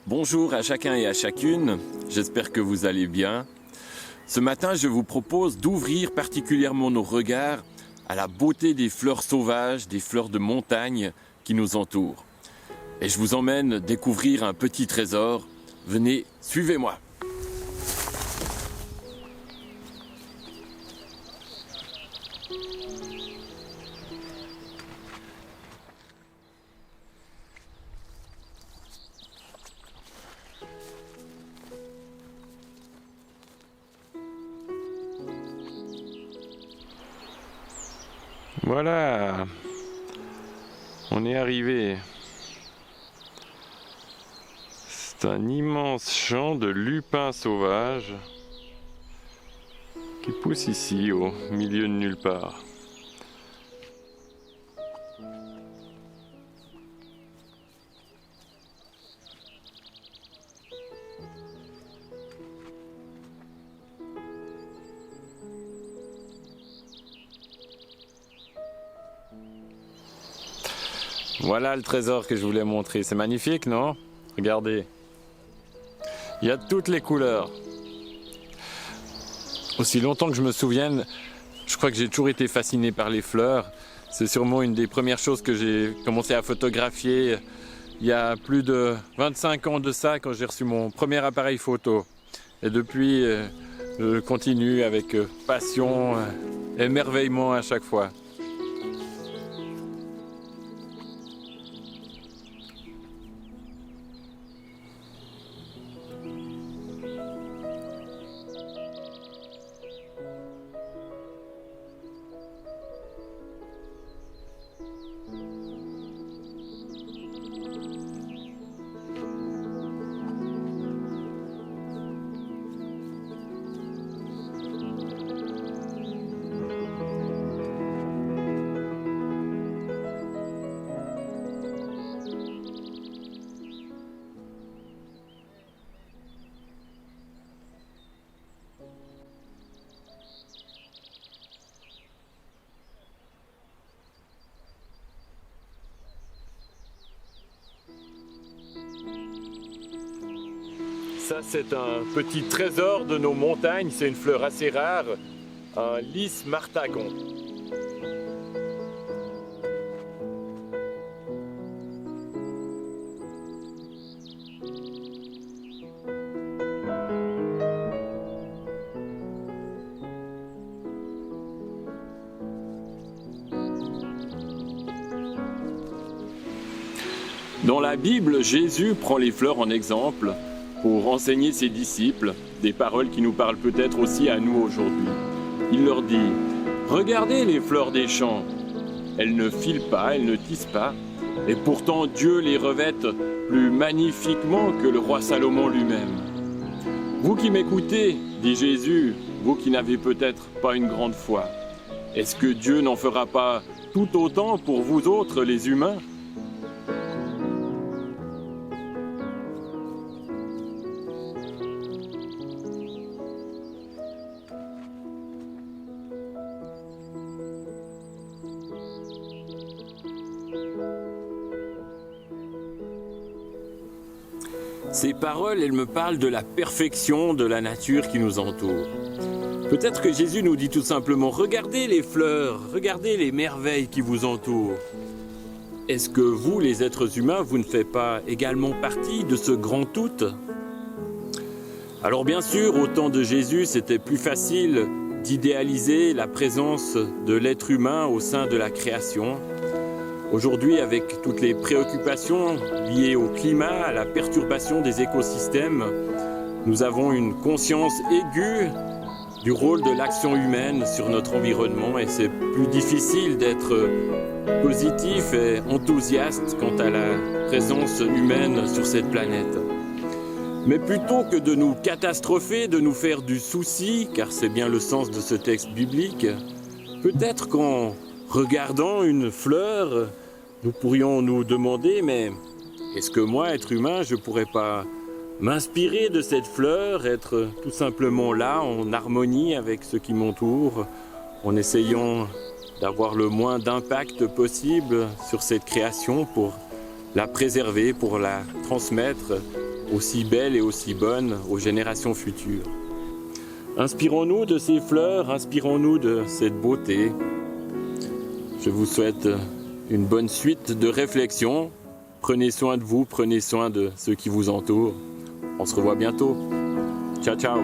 Bonjour à chacun et à chacune, j'espère que vous allez bien. Ce matin, je vous propose d'ouvrir particulièrement nos regards à la beauté des fleurs sauvages, des fleurs de montagne qui nous entourent. Et je vous emmène découvrir un petit trésor. Venez, suivez-moi. Voilà, on est arrivé. C'est un immense champ de lupins sauvages qui pousse ici au milieu de nulle part. Voilà le trésor que je voulais montrer. C'est magnifique, non? Regardez. Il y a toutes les couleurs. Aussi longtemps que je me souvienne, je crois que j'ai toujours été fasciné par les fleurs. C'est sûrement une des premières choses que j'ai commencé à photographier il y a plus de 25 ans de ça, quand j'ai reçu mon premier appareil photo. Et depuis, je continue avec passion et émerveillement à chaque fois. Ça, c'est un petit trésor de nos montagnes, c'est une fleur assez rare, un lys martagon. Dans la Bible, Jésus prend les fleurs en exemple pour enseigner ses disciples, des paroles qui nous parlent peut-être aussi à nous aujourd'hui. Il leur dit « Regardez les fleurs des champs, elles ne filent pas, elles ne tissent pas, et pourtant Dieu les revêt plus magnifiquement que le roi Salomon lui-même. Vous qui m'écoutez, dit Jésus, vous qui n'avez peut-être pas une grande foi, est-ce que Dieu n'en fera pas tout autant pour vous autres, les humains ? Ces paroles, elles me parlent de la perfection de la nature qui nous entoure. Peut-être que Jésus nous dit tout simplement « Regardez les fleurs, regardez les merveilles qui vous entourent ». Est-ce que vous, les êtres humains, vous ne faites pas également partie de ce grand tout ? Alors bien sûr, au temps de Jésus, c'était plus facile d'idéaliser la présence de l'être humain au sein de la création. Aujourd'hui, avec toutes les préoccupations liées au climat, à la perturbation des écosystèmes, nous avons une conscience aiguë du rôle de l'action humaine sur notre environnement et c'est plus difficile d'être positif et enthousiaste quant à la présence humaine sur cette planète. Mais plutôt que de nous catastropher, de nous faire du souci, car c'est bien le sens de ce texte biblique, peut-être qu'en regardant une fleur, nous pourrions nous demander, mais est-ce que moi, être humain, je ne pourrais pas m'inspirer de cette fleur, être tout simplement là, en harmonie avec ce qui m'entoure, en essayant d'avoir le moins d'impact possible sur cette création pour la préserver, pour la transmettre aussi belle et aussi bonne aux générations futures. Inspirons-nous de ces fleurs, inspirons-nous de cette beauté. Je vous souhaite une bonne suite de réflexions. Prenez soin de vous, prenez soin de ceux qui vous entourent. On se revoit bientôt. Ciao, ciao.